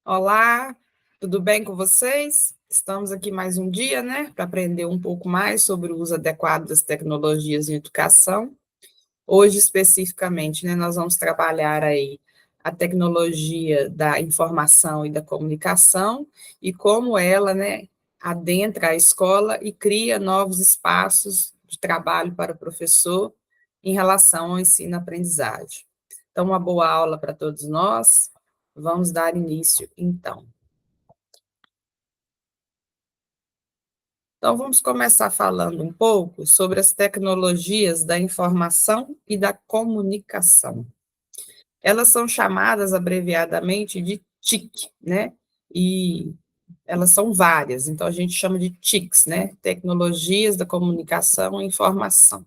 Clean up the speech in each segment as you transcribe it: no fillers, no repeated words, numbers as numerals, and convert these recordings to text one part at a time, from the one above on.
Olá, tudo bem com vocês? Estamos aqui mais um dia, né, para aprender um pouco mais sobre o uso adequado das tecnologias em educação. Hoje, especificamente, né, nós vamos trabalhar aí a tecnologia da informação e da comunicação e como ela, né, adentra a escola e cria novos espaços de trabalho para o professor em relação ao ensino-aprendizagem. Então, uma boa aula para todos nós. Vamos dar início, então. Então, vamos começar falando um pouco sobre as tecnologias da informação e da comunicação. Elas são chamadas abreviadamente de TIC, né? E elas são várias, então a gente chama de TICs, né? Tecnologias da comunicação e informação.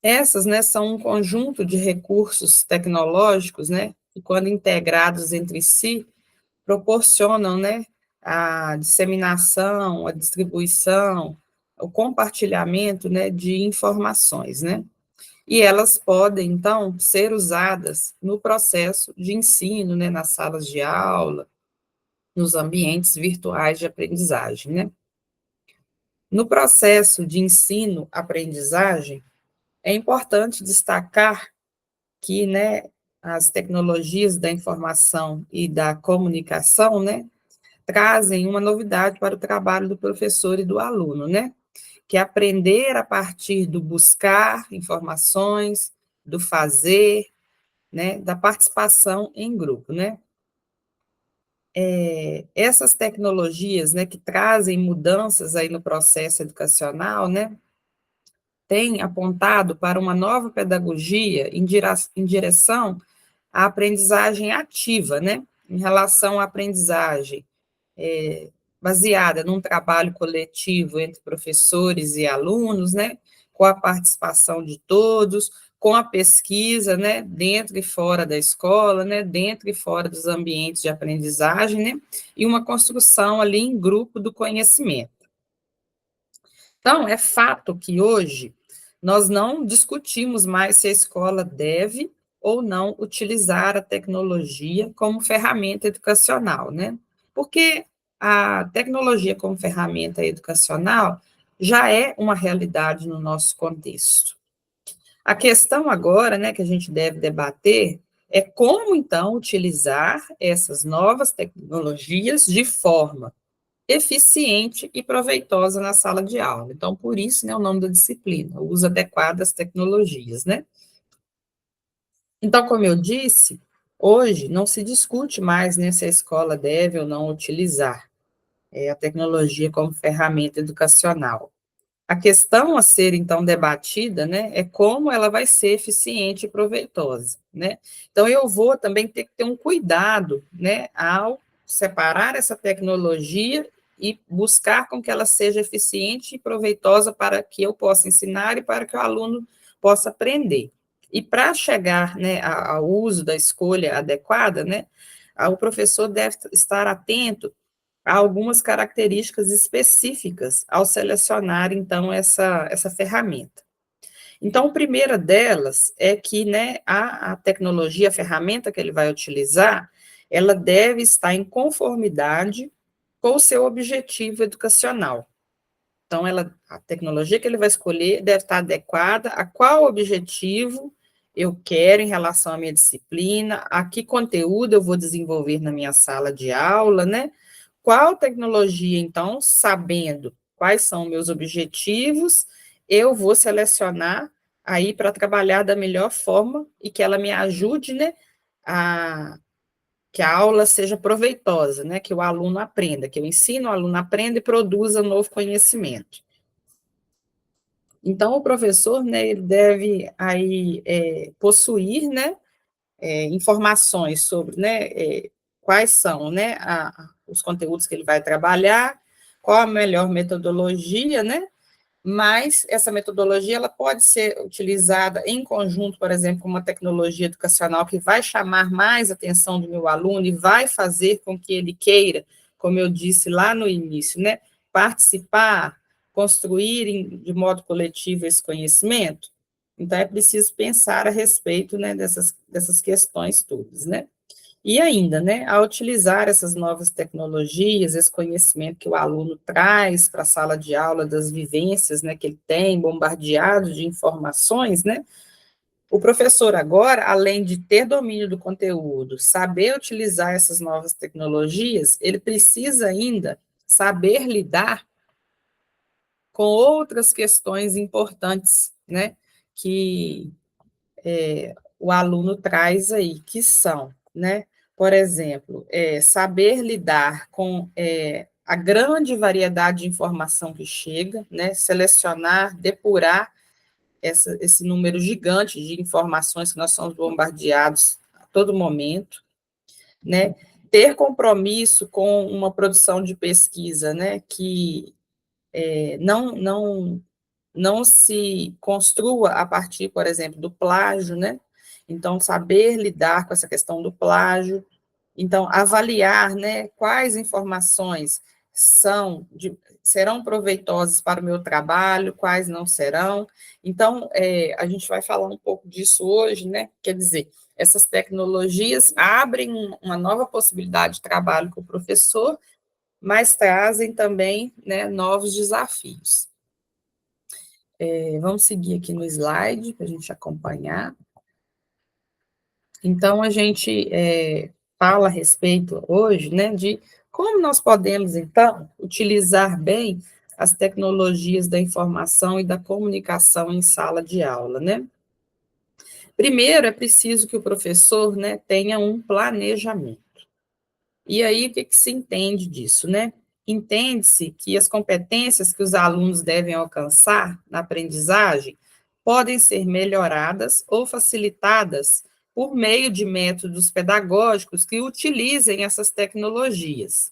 Essas, né, são um conjunto de recursos tecnológicos, né, que quando integrados entre si, proporcionam, né, a disseminação, a distribuição, o compartilhamento, né, de informações, né? E elas podem, então, ser usadas no processo de ensino, né, nas salas de aula, nos ambientes virtuais de aprendizagem, né? No processo de ensino-aprendizagem, é importante destacar que, né, as tecnologias da informação e da comunicação, né, trazem uma novidade para o trabalho do professor e do aluno, né? Que é aprender a partir do buscar informações, do fazer, né? Da participação em grupo, né? Essas tecnologias, né, que trazem mudanças aí no processo educacional, né? Têm apontado para uma nova pedagogia em direção à aprendizagem ativa, né? Em relação à aprendizagem baseada num trabalho coletivo entre professores e alunos, né, com a participação de todos, com a pesquisa, né, dentro e fora da escola, né, dentro e fora dos ambientes de aprendizagem, né, e uma construção ali em grupo do conhecimento. Então, é fato que hoje nós não discutimos mais se a escola deve ou não utilizar a tecnologia como ferramenta educacional, né? Porque a tecnologia como ferramenta educacional já é uma realidade no nosso contexto. A questão agora, né, que a gente deve debater é como então utilizar essas novas tecnologias de forma eficiente e proveitosa na sala de aula. Então, por isso, né, o nome da disciplina, o uso adequado das tecnologias, né? Então, como eu disse, hoje não se discute mais, né, se a escola deve ou não utilizar a tecnologia como ferramenta educacional. A questão a ser, então, debatida, né, é como ela vai ser eficiente e proveitosa, né? Então, eu vou também ter que ter um cuidado, né, ao separar essa tecnologia e buscar com que ela seja eficiente e proveitosa para que eu possa ensinar e para que o aluno possa aprender. E para chegar, né, ao uso da escolha adequada, né, o professor deve estar atento há algumas características específicas ao selecionar, então, essa ferramenta. Então, a primeira delas é que, né, a tecnologia, a ferramenta que ele vai utilizar, ela deve estar em conformidade com o seu objetivo educacional. Então, a tecnologia que ele vai escolher deve estar adequada a qual objetivo eu quero em relação à minha disciplina, a que conteúdo eu vou desenvolver na minha sala de aula, né? Qual tecnologia, então, sabendo quais são meus objetivos, eu vou selecionar aí para trabalhar da melhor forma e que ela me ajude, né, a que a aula seja proveitosa, né, que o aluno aprenda, que eu ensino, o aluno aprenda e produza novo conhecimento. Então, o professor, né, ele deve aí possuir, né, informações sobre, né, quais são, né, os conteúdos que ele vai trabalhar, qual a melhor metodologia, né, mas essa metodologia ela pode ser utilizada em conjunto, por exemplo, com uma tecnologia educacional que vai chamar mais a atenção do meu aluno e vai fazer com que ele queira, como eu disse lá no início, né, participar, construir de modo coletivo esse conhecimento. Então, é preciso pensar a respeito, né, dessas questões todas, né? E ainda, né, a utilizar essas novas tecnologias, esse conhecimento que o aluno traz para a sala de aula, das vivências, né, que ele tem, bombardeado de informações, né, o professor agora, além de ter domínio do conteúdo, saber utilizar essas novas tecnologias, ele precisa ainda saber lidar com outras questões importantes, né, que o aluno traz aí, que são, né, por exemplo, saber lidar com a grande variedade de informação que chega, né, selecionar, depurar esse número gigante de informações que nós somos bombardeados a todo momento, né, ter compromisso com uma produção de pesquisa, né, que não se construa a partir, por exemplo, do plágio, né? Então, saber lidar com essa questão do plágio, então, avaliar, né, quais informações serão proveitosas para o meu trabalho, quais não serão. Então, a gente vai falar um pouco disso hoje, né? Quer dizer, essas tecnologias abrem uma nova possibilidade de trabalho com o professor, mas trazem também, né, novos desafios. Vamos seguir aqui no slide para a gente acompanhar. Então, a gente fala a respeito hoje, né, de como nós podemos, então, utilizar bem as tecnologias da informação e da comunicação em sala de aula, né? Primeiro, é preciso que o professor, né, tenha um planejamento. E aí, o que se entende disso, né? Entende-se que as competências que os alunos devem alcançar na aprendizagem podem ser melhoradas ou facilitadas por meio de métodos pedagógicos que utilizem essas tecnologias.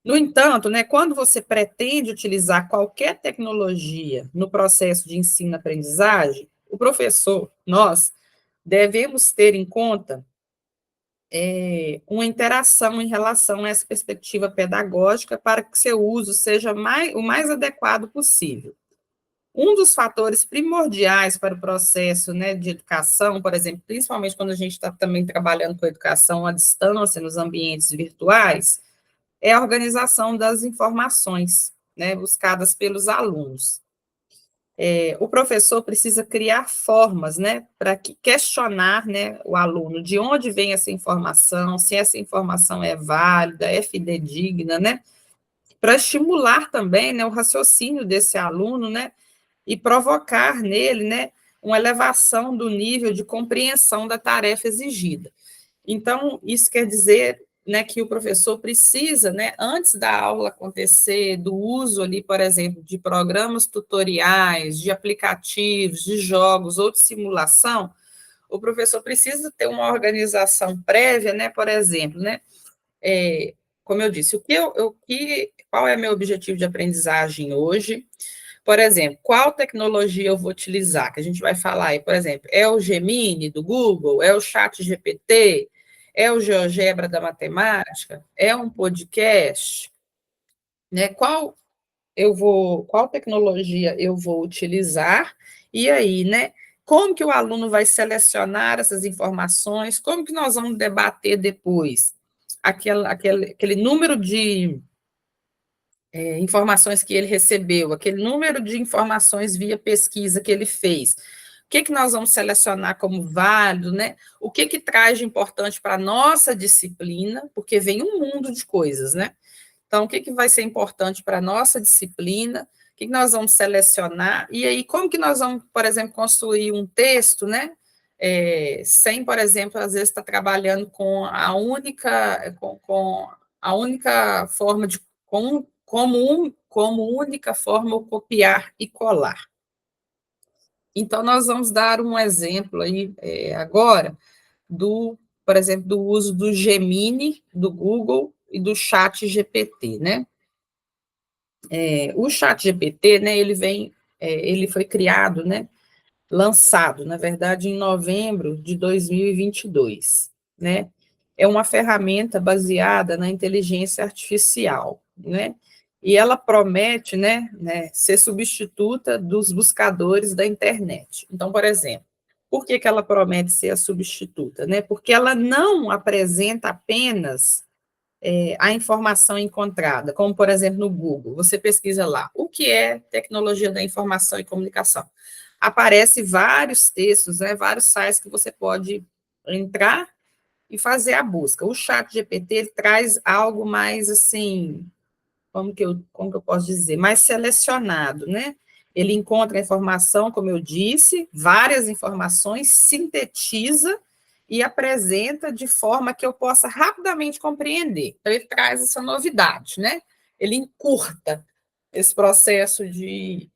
No entanto, né, quando você pretende utilizar qualquer tecnologia no processo de ensino-aprendizagem, o professor, nós, devemos ter em conta uma interação em relação a essa perspectiva pedagógica para que seu uso seja o mais adequado possível. Um dos fatores primordiais para o processo, né, de educação, por exemplo, principalmente quando a gente está também trabalhando com educação à distância, nos ambientes virtuais, é a organização das informações, né, buscadas pelos alunos. O professor precisa criar formas, né, para questionar, né, o aluno de onde vem essa informação, se essa informação é válida, é fidedigna, né, para estimular também, né, o raciocínio desse aluno, né, e provocar nele, né, uma elevação do nível de compreensão da tarefa exigida. Então, isso quer dizer, né, que o professor precisa, né, antes da aula acontecer, do uso ali, por exemplo, de programas tutoriais, de aplicativos, de jogos ou de simulação, o professor precisa ter uma organização prévia, né, por exemplo, né, como eu disse, qual é meu objetivo de aprendizagem hoje? Por exemplo, qual tecnologia eu vou utilizar? Que a gente vai falar aí, por exemplo, é o Gemini do Google? É o Chat GPT? É o GeoGebra da matemática? É um podcast? Né? Qual tecnologia eu vou utilizar? E aí, né? Como que o aluno vai selecionar essas informações? Como que nós vamos debater depois? Aquele número de informações que ele recebeu, aquele número de informações via pesquisa que ele fez. O que nós vamos selecionar como válido, né? O que traz de importante para a nossa disciplina, porque vem um mundo de coisas, né? Então, o que vai ser importante para a nossa disciplina, o que nós vamos selecionar, e aí como que nós vamos, por exemplo, construir um texto, né? Sem, por exemplo, às vezes estar trabalhando com a única forma de como única forma o copiar e colar. Então, nós vamos dar um exemplo aí agora por exemplo, do uso do Gemini, do Google e do Chat GPT, né? O Chat GPT, né, ele foi criado, né, lançado, na verdade, em novembro de 2022, né? É uma ferramenta baseada na inteligência artificial, né? E ela promete, né, ser substituta dos buscadores da internet. Então, por exemplo, Por que ela promete ser a substituta? Né? Porque ela não apresenta apenas a informação encontrada, como, por exemplo, no Google. Você pesquisa lá, o que é tecnologia da informação e comunicação? Aparece vários textos, né, vários sites que você pode entrar e fazer a busca. O ChatGPT ele traz algo mais, assim, como que eu posso dizer, mais selecionado, né? Ele encontra a informação, como eu disse, várias informações, sintetiza e apresenta de forma que eu possa rapidamente compreender. Então, ele traz essa novidade, né? Ele encurta esse processo de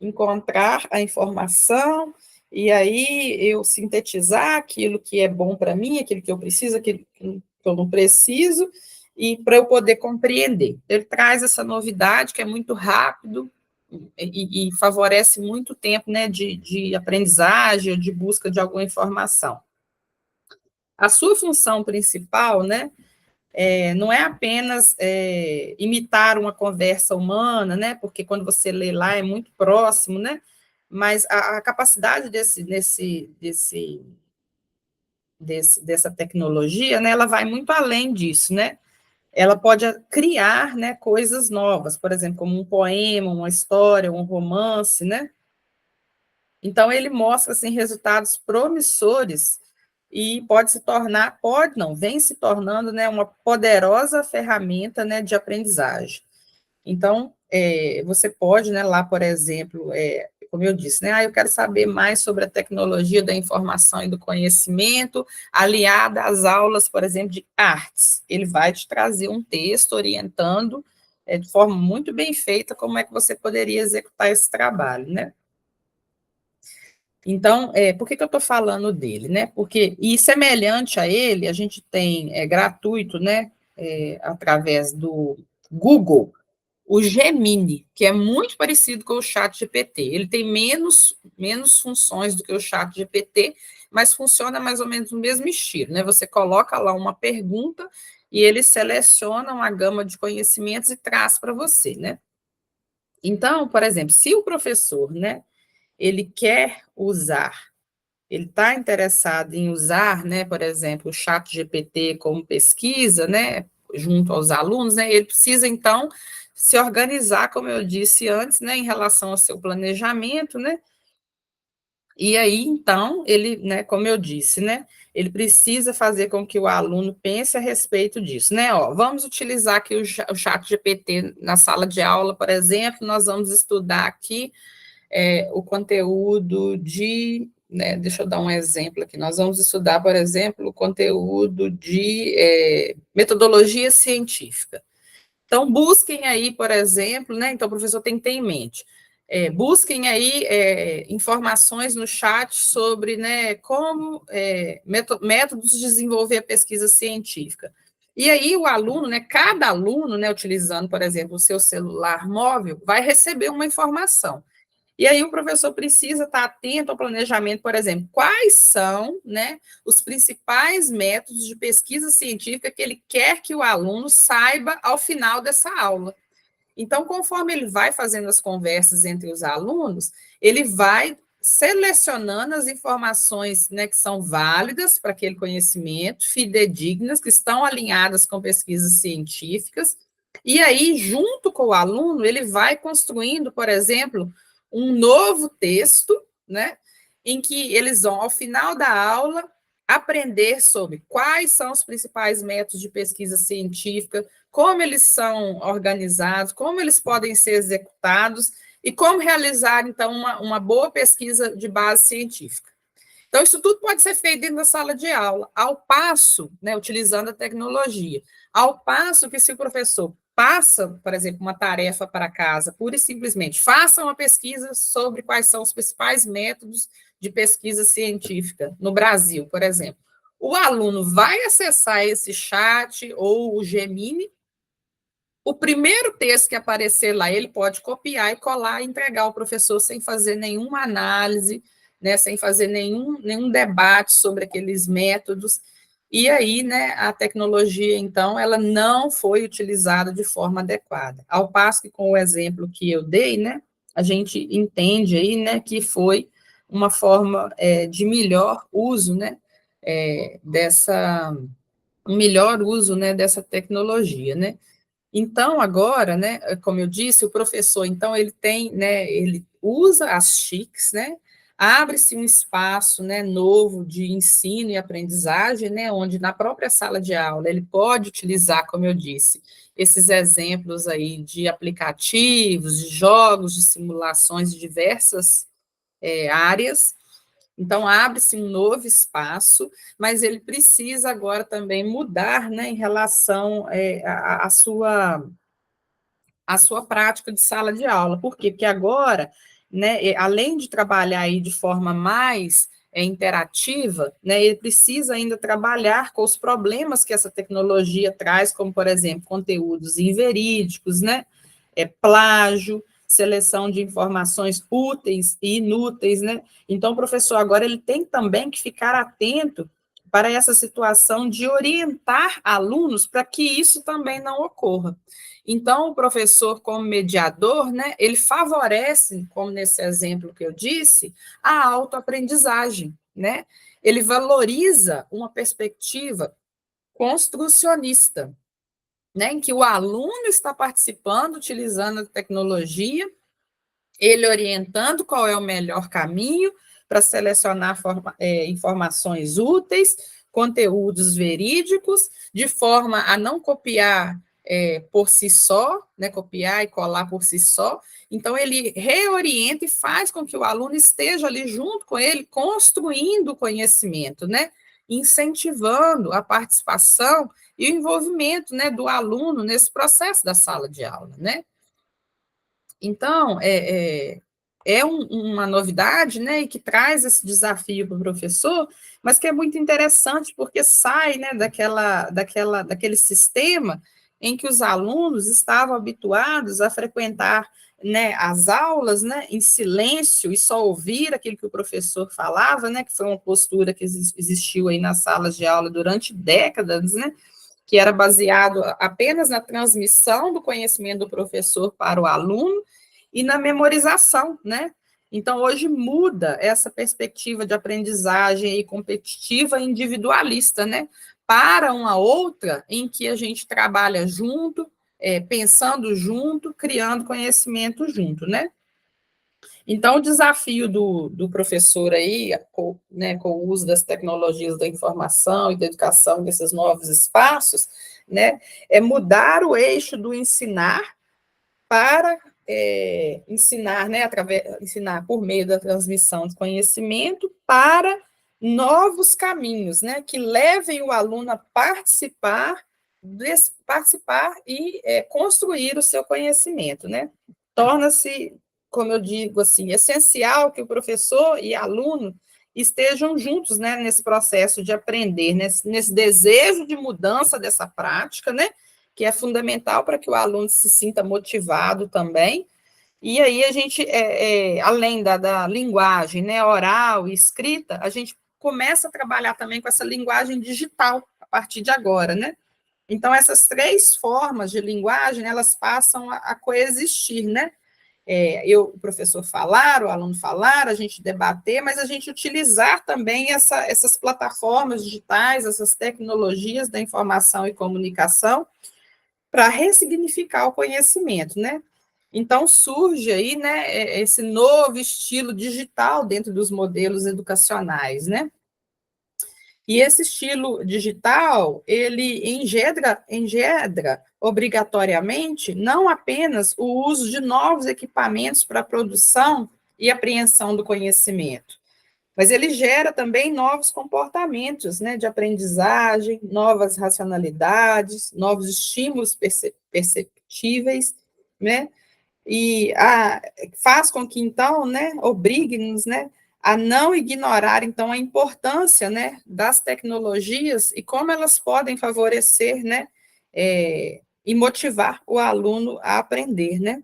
encontrar a informação e aí eu sintetizar aquilo que é bom para mim, aquilo que eu preciso, aquilo que eu não preciso, e para eu poder compreender. Ele traz essa novidade que é muito rápido e favorece muito tempo, né, de aprendizagem, de busca de alguma informação. A sua função principal, né, não é apenas imitar uma conversa humana, né, porque quando você lê lá é muito próximo, né, mas a capacidade dessa tecnologia, né, ela vai muito além disso, né, ela pode criar, né, coisas novas, por exemplo, como um poema, uma história, um romance, né, então ele mostra, assim, resultados promissores e pode não, vem se tornando, né, uma poderosa ferramenta, né, de aprendizagem. Então, você pode, né, lá, por exemplo, como eu disse, né, eu quero saber mais sobre a tecnologia da informação e do conhecimento, aliada às aulas, por exemplo, de artes. Ele vai te trazer um texto orientando, de forma muito bem feita, como é que você poderia executar esse trabalho, né? Então, por que eu estou falando dele, né? Porque, e semelhante a ele, a gente tem gratuito, né, através do Google, o Gemini, que é muito parecido com o ChatGPT. Ele tem menos funções do que o ChatGPT, mas funciona mais ou menos no mesmo estilo, né? Você coloca lá uma pergunta e ele seleciona uma gama de conhecimentos e traz para você, né? Então, por exemplo, se o professor, né, ele quer usar, ele está interessado em usar, né, por exemplo, o ChatGPT como pesquisa, né, junto aos alunos, né, ele precisa, então, se organizar, como eu disse antes, né, em relação ao seu planejamento, né, e aí, então, ele, né, como eu disse, né, ele precisa fazer com que o aluno pense a respeito disso, né, ó, vamos utilizar aqui o ChatGPT na sala de aula, por exemplo, nós vamos estudar aqui o conteúdo de, né, deixa eu dar um exemplo aqui, nós vamos estudar, por exemplo, o conteúdo de metodologia científica. Então, busquem aí, por exemplo, né, então o professor tem que ter em mente, busquem aí informações no chat sobre, né, como métodos de desenvolver a pesquisa científica. E aí o aluno, né, cada aluno, né, utilizando, por exemplo, o seu celular móvel, vai receber uma informação. E aí o professor precisa estar atento ao planejamento, por exemplo, quais são, né, os principais métodos de pesquisa científica que ele quer que o aluno saiba ao final dessa aula. Então, conforme ele vai fazendo as conversas entre os alunos, ele vai selecionando as informações, né, que são válidas para aquele conhecimento, fidedignas, que estão alinhadas com pesquisas científicas, e aí, junto com o aluno, ele vai construindo, por exemplo, um novo texto, né, em que eles vão, ao final da aula, aprender sobre quais são os principais métodos de pesquisa científica, como eles são organizados, como eles podem ser executados e como realizar, então, uma boa pesquisa de base científica. Então, isso tudo pode ser feito dentro da sala de aula, ao passo, né, utilizando a tecnologia, ao passo que se o professor passa, por exemplo, uma tarefa para casa, pura e simplesmente, faça uma pesquisa sobre quais são os principais métodos de pesquisa científica no Brasil, por exemplo. O aluno vai acessar esse chat ou o Gemini, o primeiro texto que aparecer lá, ele pode copiar e colar e entregar ao professor sem fazer nenhuma análise, né, sem fazer nenhum debate sobre aqueles métodos. E aí, né, a tecnologia, então, ela não foi utilizada de forma adequada. Ao passo que, com o exemplo que eu dei, né, a gente entende aí, né, que foi uma forma de melhor uso, né, um melhor uso, né, dessa tecnologia, né. Então, agora, né, como eu disse, o professor, então, ele tem, né, ele usa as TICs, né, abre-se um espaço, né, novo de ensino e aprendizagem, né, onde na própria sala de aula ele pode utilizar, como eu disse, esses exemplos aí de aplicativos, de jogos, de simulações de diversas áreas. Então, abre-se um novo espaço, mas ele precisa agora também mudar, né, em relação à sua prática de sala de aula. Por quê? Porque agora, né, além de trabalhar aí de forma mais interativa, né, ele precisa ainda trabalhar com os problemas que essa tecnologia traz, como, por exemplo, conteúdos inverídicos, né, plágio, seleção de informações úteis e inúteis, né? Então, o professor agora ele tem também que ficar atento para essa situação de orientar alunos para que isso também não ocorra. Então, o professor, como mediador, né, ele favorece, como nesse exemplo que eu disse, a autoaprendizagem, né? Ele valoriza uma perspectiva construcionista, né, em que o aluno está participando, utilizando a tecnologia, ele orientando qual é o melhor caminho para selecionar informações úteis, conteúdos verídicos, de forma a não copiar por si só, né, copiar e colar por si só. Então, ele reorienta e faz com que o aluno esteja ali junto com ele, construindo o conhecimento, né, incentivando a participação e o envolvimento, né, do aluno nesse processo da sala de aula, né? Então, uma novidade, né, e que traz esse desafio para o professor, mas que é muito interessante, porque sai, né, daquele sistema em que os alunos estavam habituados a frequentar, né, as aulas, né, em silêncio e só ouvir aquilo que o professor falava, né, que foi uma postura que existiu aí nas salas de aula durante décadas, né, que era baseado apenas na transmissão do conhecimento do professor para o aluno e na memorização, né? Então, hoje muda essa perspectiva de aprendizagem e competitiva e individualista, né? Para uma outra em que a gente trabalha junto, pensando junto, criando conhecimento junto, né? Então, o desafio do professor aí, com o uso das tecnologias da informação e da educação desses novos espaços, né, é mudar o eixo do ensinar para ensinar, né, ensinar por meio da transmissão de conhecimento para novos caminhos, né, que levem o aluno a participar e construir o seu conhecimento, né? Torna-se, como eu digo assim, essencial que o professor e aluno estejam juntos, né, nesse processo de aprender, nesse desejo de mudança dessa prática, né, que é fundamental para que o aluno se sinta motivado também. E aí a gente, além da linguagem, né, oral e escrita, a gente começa a trabalhar também com essa linguagem digital a partir de agora, né? Então, essas três formas de linguagem, elas passam a coexistir, né? O professor falar, o aluno falar, a gente debater, mas a gente utilizar também essas plataformas digitais, essas tecnologias da informação e comunicação para ressignificar o conhecimento, né? Então surge aí, né, esse novo estilo digital dentro dos modelos educacionais, né? E esse estilo digital, ele engendra obrigatoriamente não apenas o uso de novos equipamentos para a produção e apreensão do conhecimento, mas ele gera também novos comportamentos, né, de aprendizagem, novas racionalidades, novos estímulos perceptíveis, né, e faz com que, então, né, obrigue-nos, né, a não ignorar, então, a importância, né, das tecnologias e como elas podem favorecer, né, e motivar o aluno a aprender, né.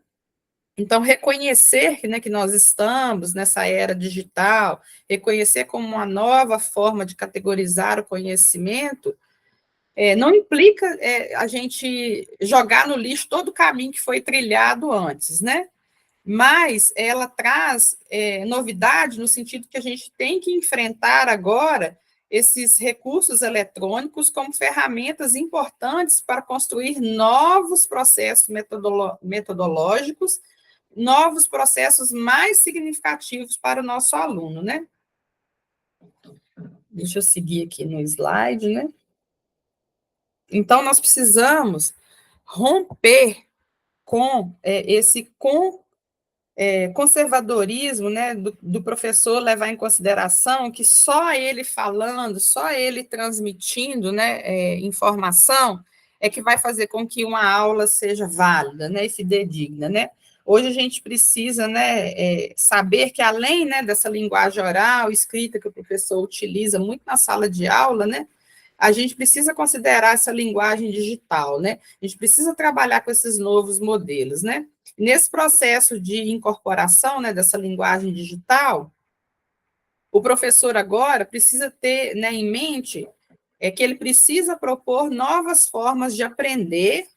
Então, reconhecer, né, que nós estamos nessa era digital, reconhecer como uma nova forma de categorizar o conhecimento, não implica a gente jogar no lixo todo o caminho que foi trilhado antes, né? mas ela traz novidade no sentido que a gente tem que enfrentar agora esses recursos eletrônicos como ferramentas importantes para construir novos processos metodológicos, novos processos mais significativos para o nosso aluno, né? Deixa eu seguir aqui no slide, né? Então, nós precisamos romper com esse conservadorismo, né, do professor levar em consideração que só ele falando, só ele transmitindo, né, informação é que vai fazer com que uma aula seja válida, né, e fidedigna, né? Hoje a gente precisa, né, saber que além, né, dessa linguagem oral, escrita que o professor utiliza muito na sala de aula, né, a gente precisa considerar essa linguagem digital, né? A gente precisa trabalhar com esses novos modelos, né? Nesse processo de incorporação, né, dessa linguagem digital, o professor agora precisa ter, né, em mente que ele precisa propor novas formas de aprender,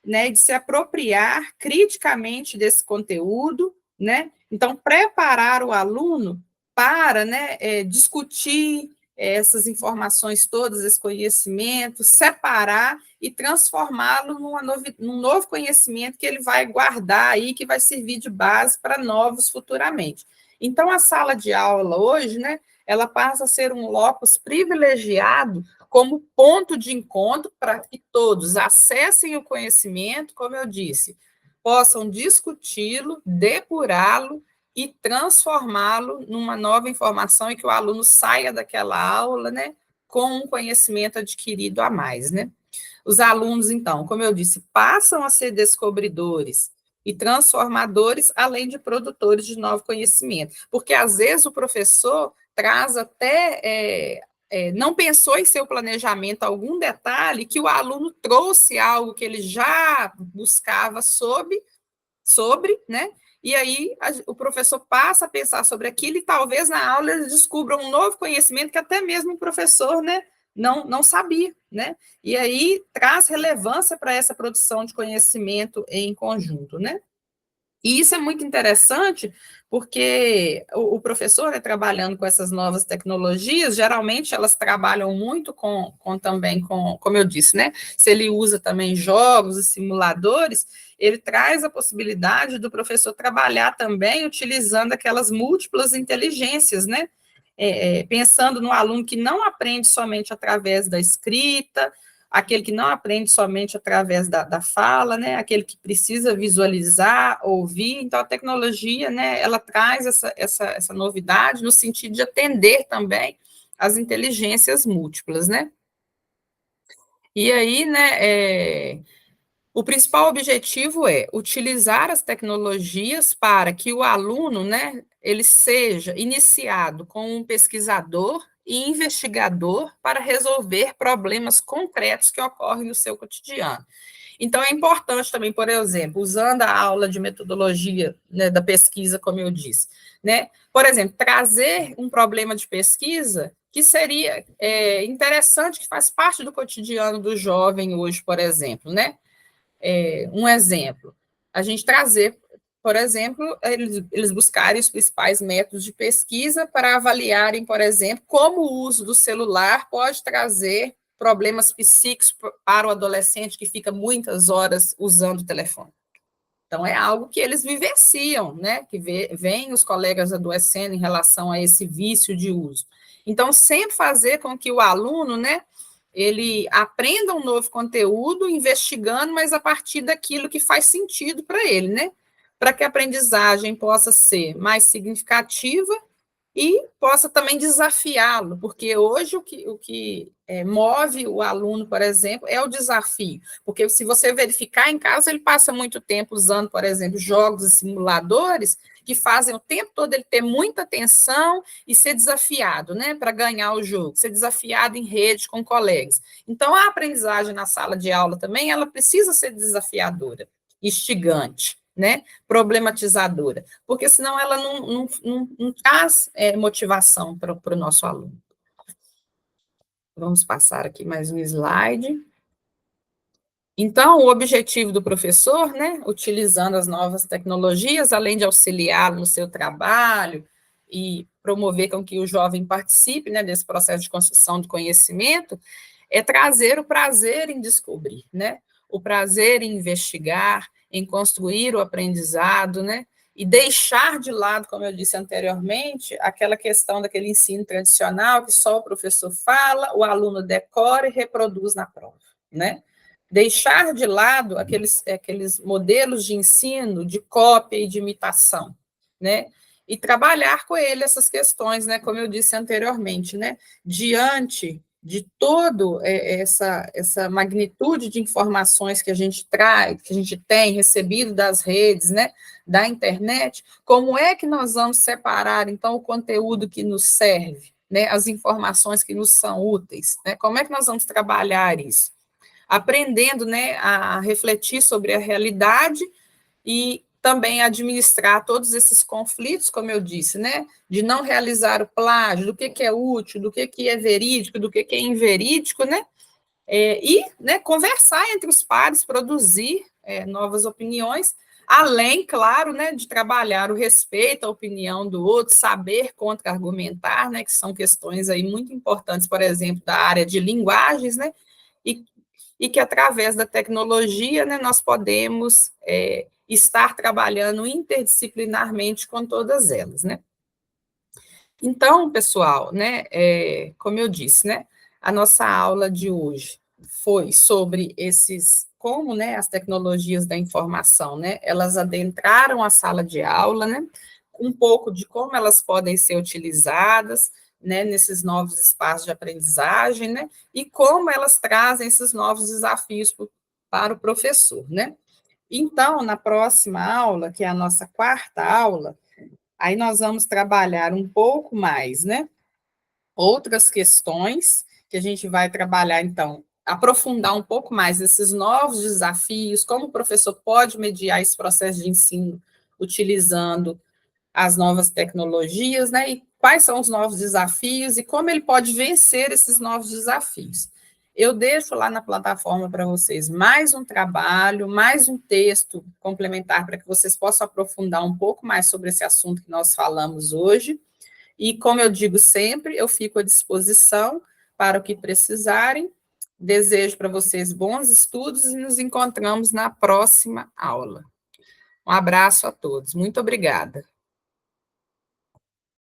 né, de se apropriar criticamente desse conteúdo, né? Então, preparar o aluno para, né, discutir essas informações todas, esse conhecimento, separar e transformá-lo num novo conhecimento que ele vai guardar aí, que vai servir de base para novos futuramente. Então, a sala de aula hoje, né, ela passa a ser um locus privilegiado como ponto de encontro para que todos acessem o conhecimento, como eu disse, possam discuti-lo, depurá-lo e transformá-lo numa nova informação e que o aluno saia daquela aula, né, com um conhecimento adquirido a mais, né? Os alunos, então, como eu disse, passam a ser descobridores e transformadores, além de produtores de novo conhecimento, porque às vezes o professor traz até não pensou em seu planejamento algum detalhe que o aluno trouxe algo que ele já buscava sobre, né? E aí o professor passa a pensar sobre aquilo e talvez na aula ele descubra um novo conhecimento que até mesmo o professor, né, não sabia, né? E aí traz relevância para essa produção de conhecimento em conjunto, né? E isso é muito interessante, porque o professor, né, trabalhando com essas novas tecnologias, geralmente elas trabalham muito também com, como eu disse, né? Se ele usa também jogos e simuladores, ele traz a possibilidade do professor trabalhar também utilizando aquelas múltiplas inteligências, né? Pensando no aluno que não aprende somente através da escrita, aquele que não aprende somente através da fala, né, aquele que precisa visualizar, ouvir. Então, a tecnologia, né, ela traz essa novidade no sentido de atender também as inteligências múltiplas, né. E aí, né, o principal objetivo é utilizar as tecnologias para que o aluno, né, ele seja iniciado como um pesquisador e investigador para resolver problemas concretos que ocorrem no seu cotidiano. Então, é importante também, por exemplo, usando a aula de metodologia, né, da pesquisa, como eu disse, né, por exemplo, trazer um problema de pesquisa que seria interessante, que faz parte do cotidiano do jovem hoje, por exemplo, né? Um exemplo, a gente trazer, por exemplo, eles buscarem os principais métodos de pesquisa para avaliarem, por exemplo, como o uso do celular pode trazer problemas psíquicos para o adolescente que fica muitas horas usando o telefone. Então, é algo que eles vivenciam, né? Que veem os colegas adoecendo em relação a esse vício de uso. Então, sempre fazer com que o aluno, né, ele aprenda um novo conteúdo, investigando, mas a partir daquilo que faz sentido para ele, né? Para que a aprendizagem possa ser mais significativa e possa também desafiá-lo, porque hoje o que move o aluno, por exemplo, é o desafio, porque se você verificar em casa, ele passa muito tempo usando, por exemplo, jogos e simuladores que fazem o tempo todo ele ter muita atenção e ser desafiado, né, para ganhar o jogo, ser desafiado em rede com colegas. Então, a aprendizagem na sala de aula também, ela precisa ser desafiadora, instigante, né, problematizadora, porque senão ela não traz motivação para o nosso aluno. Vamos passar aqui mais um slide. Então, o objetivo do professor, né, utilizando as novas tecnologias, além de auxiliá-lo no seu trabalho e promover com que o jovem participe, né, desse processo de construção do conhecimento, é trazer o prazer em descobrir, né, o prazer em investigar, em construir o aprendizado, né, e deixar de lado, como eu disse anteriormente, aquela questão daquele ensino tradicional que só o professor fala, o aluno decora e reproduz na prova, né? Deixar de lado aqueles modelos de ensino de cópia e de imitação, né? E trabalhar com ele essas questões, né? Como eu disse anteriormente, né? Diante de todo essa magnitude de informações que a gente traz, que a gente tem recebido das redes, né? Da internet, como é que nós vamos separar então o conteúdo que nos serve, né? As informações que nos são úteis, né? Como é que nós vamos trabalhar isso? Aprendendo, né, a refletir sobre a realidade e também administrar todos esses conflitos, como eu disse, né, de não realizar o plágio, do que é útil, do que é verídico, do que é inverídico, né, e, né, conversar entre os pares, produzir novas opiniões, além, claro, né, de trabalhar o respeito à opinião do outro, saber contra-argumentar, né, que são questões aí muito importantes, por exemplo, da área de linguagens, né, e e que através da tecnologia, né, nós podemos estar trabalhando interdisciplinarmente com todas elas, né? Então, pessoal, né, como eu disse, né, a nossa aula de hoje foi sobre como, né, as tecnologias da informação, né, elas adentraram a sala de aula, né, um pouco de como elas podem ser utilizadas, né, nesses novos espaços de aprendizagem, né, e como elas trazem esses novos desafios para o professor, né. Então, na próxima aula, que é a nossa quarta aula, aí nós vamos trabalhar um pouco mais, né? Outras questões que a gente vai trabalhar, então, aprofundar um pouco mais esses novos desafios, como o professor pode mediar esse processo de ensino utilizando as novas tecnologias, né? E quais são os novos desafios e como ele pode vencer esses novos desafios. Eu deixo lá na plataforma para vocês mais um trabalho, mais um texto complementar para que vocês possam aprofundar um pouco mais sobre esse assunto que nós falamos hoje. E, como eu digo sempre, eu fico à disposição para o que precisarem. Desejo para vocês bons estudos e nos encontramos na próxima aula. Um abraço a todos. Muito obrigada.